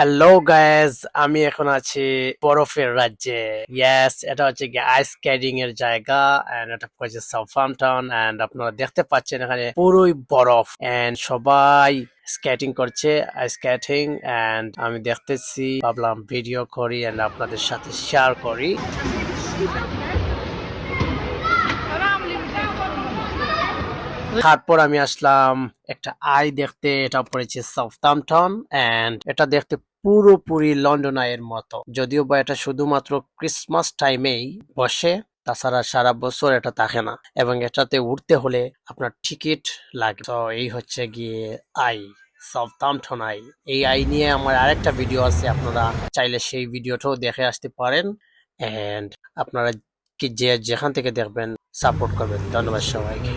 Hello guys, আমি এখন আছি বরফের রাজ্যে। ইয়েস, এটা হচ্ছে গিয়ে আইস স্কেটিং এর জায়গা এন্ড এটা হচ্ছে সাউথহ্যাম্পটন এন্ড আপনারা দেখতে পাচ্ছেন এখানে পুরোই বরফ এন্ড সবাই স্কেটিং করছে, আইস স্কেটিং এন্ড আমি দেখতেছি, ভাবলাম ভিডিও করি এন্ড আপনাদের সাথে শেয়ার করি। তারপর আমি আসলাম একটা আই দেখতে, এটা পড়েছে সাউথহ্যাম্পটন এন্ড এটা দেখতে পুরোপুরি লন্ডন আইয়ের মতো, যদিও বা এটা শুধুমাত্র ক্রিসমাস টাইমেই বসে, তাছাড়া সারা বছর এটা থাকে না এবং এটাতে উঠতে হলে আপনার টিকিট লাগে। তো এই হচ্ছে গিয়ে আই, সাউথহ্যাম্পটন আই। এই আই নিয়ে আমার আরেকটা ভিডিও আছে, আপনারা চাইলে সেই ভিডিওটাও দেখে আসতে পারেন এন্ড আপনারা কি যেখান থেকে দেখবেন সাপোর্ট করবেন। ধন্যবাদ সবাইকে।